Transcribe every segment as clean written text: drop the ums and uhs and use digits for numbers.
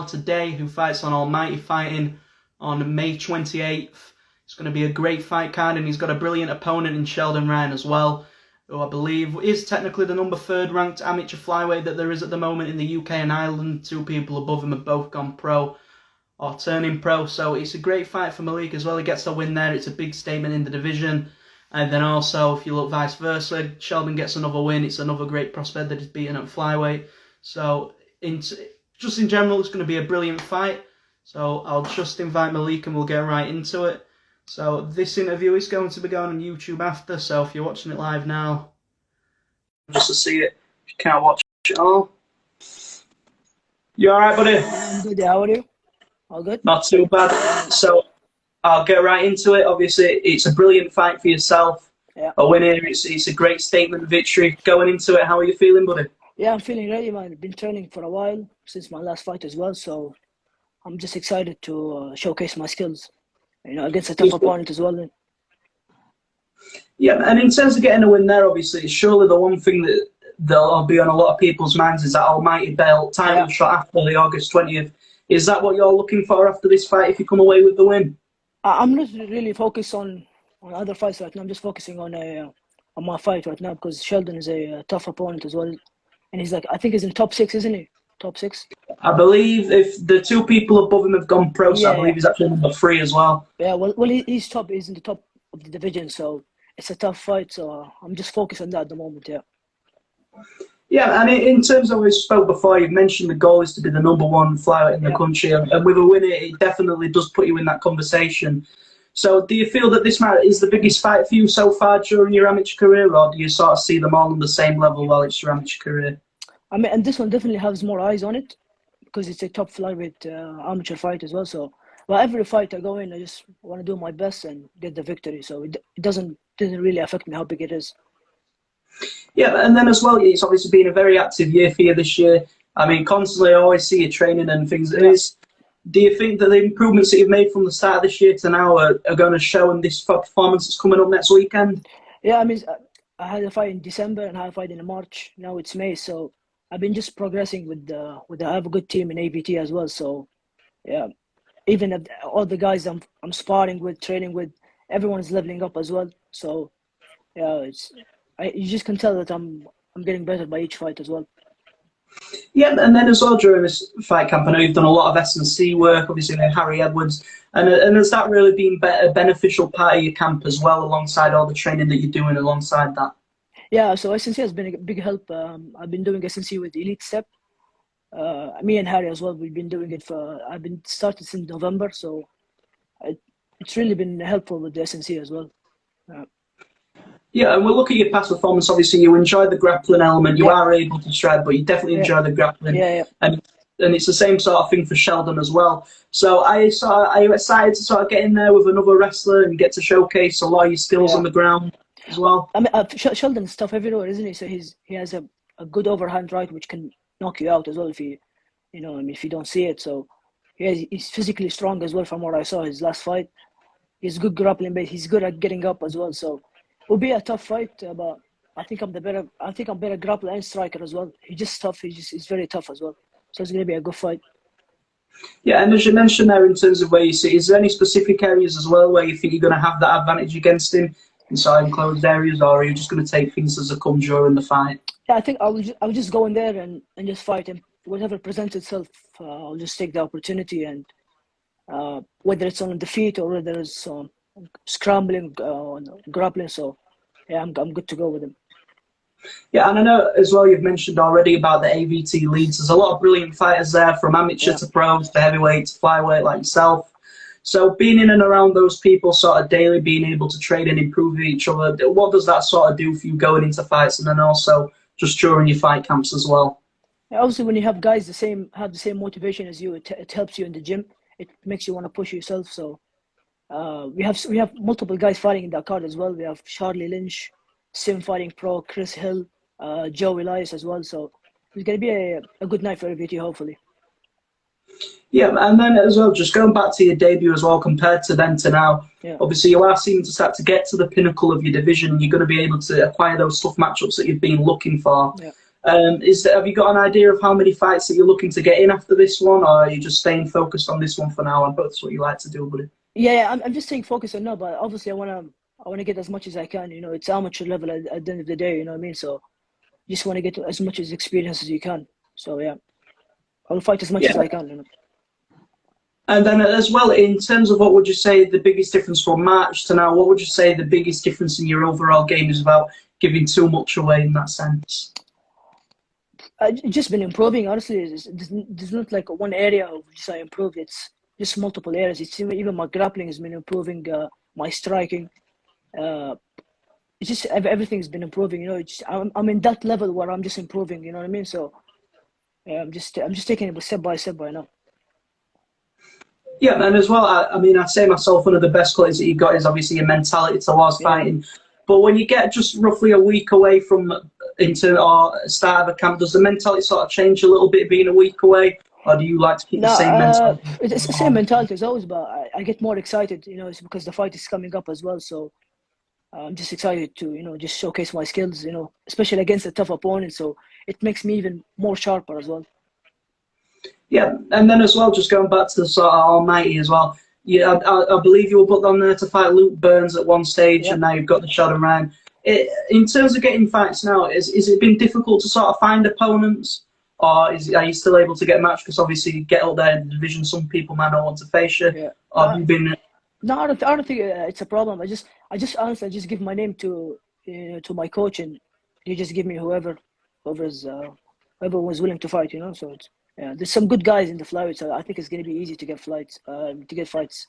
today, who fights on Almighty Fighting on May 28th. It's going to be a great fight card, and he's got a brilliant opponent in Sheldon Ryan as well, who I believe is technically the number 3rd ranked amateur flyweight that there is at the moment in the UK and Ireland. 2 people above him have both gone pro or turning pro, so it's a great fight for Malik as well. He gets a win there. It's a big statement in the division. And then also, if you look vice versa, Sheldon gets another win. It's another great prospect that he's beaten at flyweight. So just in general, it's going to be a brilliant fight. So I'll just invite Malik and we'll get right into it. So this interview is going to be going on YouTube after. So if you're watching it live now, just to see it, if you can't watch it all. You all right, buddy? I'm good. How are you? All good? Not too bad. So I'll get right into it. Obviously, it's a brilliant fight for yourself. Yeah. A win here. It's a great statement victory. Going into it, how are you feeling, buddy? Yeah, I'm feeling ready, man. I've been training for a while since my last fight as well, so I'm just excited to showcase my skills. Against a tough opponent as well. Yeah, and in terms of getting a win there, obviously, it's surely the one thing that'll be on a lot of people's minds is that almighty belt title shot after the August 20th. Is that what you're looking for after this fight if you come away with the win? I'm not really focused on other fights right now. I'm just focusing on my fight right now because Sheldon is a tough opponent as well. And he's I think he's in top 6, isn't he? Top 6? I believe if the 2 people above him have gone pro, so I believe he's actually number 3 as well. Yeah, well, he's top. He's in the top of the division, so it's a tough fight. So I'm just focused on that at the moment, yeah. Yeah, and in terms of what we spoke before, you've mentioned the goal is to be the number 1 flyweight in the country, and with a win, it definitely does put you in that conversation. So do you feel that this is the biggest fight for you so far during your amateur career, or do you sort of see them all on the same level while it's your amateur career? I mean, and this one definitely has more eyes on it because it's a top flyweight amateur fight as well. So, well, every fight I go in, I just want to do my best and get the victory. So it doesn't really affect me how big it is. Yeah, and then as well, it's obviously been a very active year for you this year. I mean, constantly I always see you training and things. Yeah. Do you think that the improvements that you've made from the start of this year to now are going to show in this performance that's coming up next weekend? Yeah, I mean, I had a fight in December and I had a fight in March. Now it's May, so I've been just progressing I have a good team in ABT as well. So, yeah, even if all the guys I'm sparring with, training with, everyone's leveling up as well. So, yeah, you just can tell that I'm getting better by each fight as well. Yeah, and then as well during this fight camp, I know you've done a lot of S&C work, obviously with Harry Edwards, and has that really been a beneficial part of your camp as well, alongside all the training that you're doing alongside that? Yeah, so S&C has been a big help. I've been doing S&C with Elite Step. Me and Harry as well, we've been doing it I've been started since November, so it's really been helpful with the S&C as well. Yeah, and we'll look at your past performance. Obviously, you enjoy the grappling element. You are able to strike, but you definitely enjoy the grappling. And it's the same sort of thing for Sheldon as well. So are you excited to sort of get in there with another wrestler and get to showcase a lot of your skills on the ground as well? I mean, Sheldon's tough everywhere, isn't he? So he has a good overhand right, which can knock you out as well if if you don't see it. So he's physically strong as well from what I saw his last fight. He's good grappling, but he's good at getting up as well. So it'll be a tough fight, but I think I'm better grappler and striker as well. He's just tough. He's very tough as well. So it's going to be a good fight. Yeah, and as you mentioned there, in terms of where you see, is there any specific areas as well where you think you're going to have that advantage against him in sort of enclosed areas, or are you just going to take things as they come during the fight? Yeah, I think I'll just go in there and just fight him. Whatever presents itself, I'll just take the opportunity, and whether it's on the feet or whether it's on scrambling, grappling. So yeah, I'm good to go with him. Yeah, and I know as well you've mentioned already about the AVT leads. There's a lot of brilliant fighters there, from amateur to pros to heavyweight to flyweight like yourself. So being in and around those people sort of daily, being able to trade and improve each other, what does that sort of do for you going into fights and then also just during your fight camps as well? Yeah, obviously, when you have guys have the same motivation as you, it helps you in the gym. It makes you want to push yourself. So we have multiple guys fighting in that card as well. We have Charlie Lynch, Sim Fighting Pro, Chris Hill, Joe Elias as well. So it's going to be a good night for ABT, hopefully. Yeah, and then as well, just going back to your debut as well, compared to then to now, obviously you are seeming to start to get to the pinnacle of your division. You're going to be able to acquire those tough matchups that you've been looking for. Have you got an idea of how many fights that you're looking to get in after this one, or are you just staying focused on this one for now? And that's what you like to do, buddy. Yeah, I'm just staying focused on now, but obviously I wanna get as much as I can. You know, it's amateur level at the end of the day. You know what I mean? So you just want to get as much as experience as you can. So yeah, I'll fight as much as Yeah. I can. You know. And then as well, in terms of what would you say the biggest difference from March to now, what would you say the biggest difference in your overall game is about giving too much away in that sense? I've just been improving. Honestly, there's not like one area of just I improved. It's just multiple areas. It's even my grappling has been improving. My striking. Uh, it's just everything's been improving. You know, I'm in that level where I'm just improving. You know what I mean? So yeah, I'm just taking it step by step right now. Yeah, and as well, I mean, I'd say myself, one of the best qualities that you got is obviously your mentality towards Yeah. fighting. But when you get just roughly a week away from into or start of a camp, does the mentality sort of change a little bit being a week away, or do you like to keep the No, same mentality? it's the same mentality as always, but I get more excited. You know, it's because the fight is coming up as well. So I'm just excited to just showcase my skills. You know, especially against a tough opponent. So it makes me even more sharper as well. Yeah, and then as well, just going back to the sort of Almighty as well. Yeah, I believe you were booked on there to fight Luke Burns at one stage, Yeah. and now you've got the Sheldon Ryan. In terms of getting fights now, is it been difficult to sort of find opponents, or are you still able to get a match? Because obviously, you get up there in the division, some people might not want to face you. Yeah. Or have you been? No, I don't think it's a problem. I just honestly, I just give my name to my coach, and he just give me whoever's whoever was willing to fight. You know, so it's yeah. There's some good guys in the flyweight, so I think it's gonna be easy to get fights.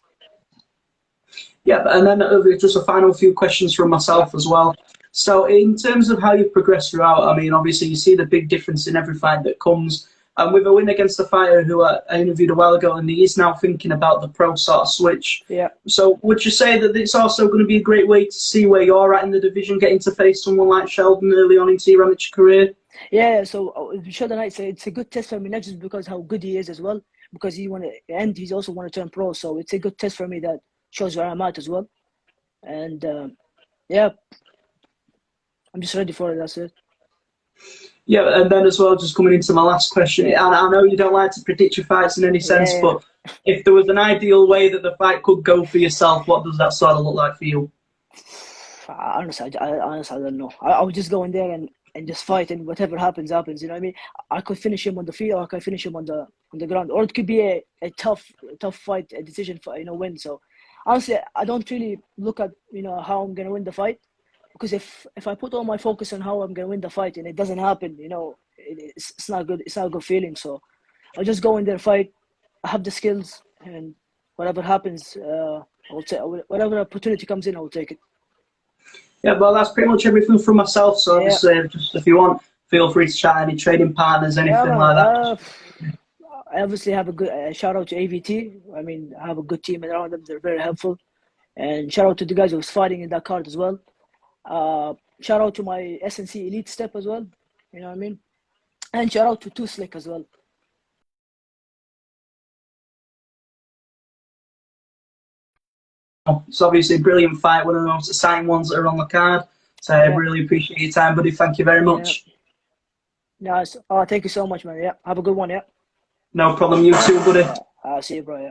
Yeah, and then just a final few questions from Yeah, myself as well. So, in terms of how you've progressed throughout, I mean, obviously you see the big difference in every fight that comes. And with a win against a fighter who I interviewed a while ago, and he is now thinking about the pro sort of switch. yeah, So, would you say that it's also going to be a great way to see where you're at in the division, getting to face someone like Sheldon early on into your amateur career? yeah. So Sheldon Knight, it's a good test for me, not just because how good he is as well, because he's also want to turn pro. So it's a good test for me that shows where I'm at as well. And yeah, I'm just ready for it. That's it. Yeah, and then as well, just coming into my last question, Yeah, and I know you don't like to predict your fights in any sense, yeah, but if there was an ideal way that the fight could go for yourself, what does that sort of look like for you? Honestly, I don't know. I would just go in there and just fight, and whatever happens, happens. You know what I mean? I could finish him on the field, or I could finish him on the ground, or it could be a tough fight, a decision for win. So honestly, I don't really look at how I'm gonna win the fight, because if I put all my focus on how I'm gonna win the fight and it doesn't happen, it's not good. It's not a good feeling. So I'll just go in there, fight. I have the skills, and whatever happens, I'll take whatever opportunity comes in. I'll take it. Yeah, well, that's pretty much everything from myself. So Yeah. obviously, just if you want, feel free to chat any trading partners, Yeah, anything man. like that. I obviously have a good shout out to AVT. I mean, I have a good team around them. They're very helpful. And shout out to the guys who was fighting in that card as well. Shout out to my SNC Elite Step as well. You know what I mean? And shout out to Too Slick as well. It's obviously a brilliant fight, one of the most exciting ones that are on the card. So I Yeah, really appreciate your time, buddy. Thank you very yeah. much. Nice. Thank you so much, man. Yeah, have a good one. Yeah. No problem. You too, buddy. I'll see you, bro. Yeah.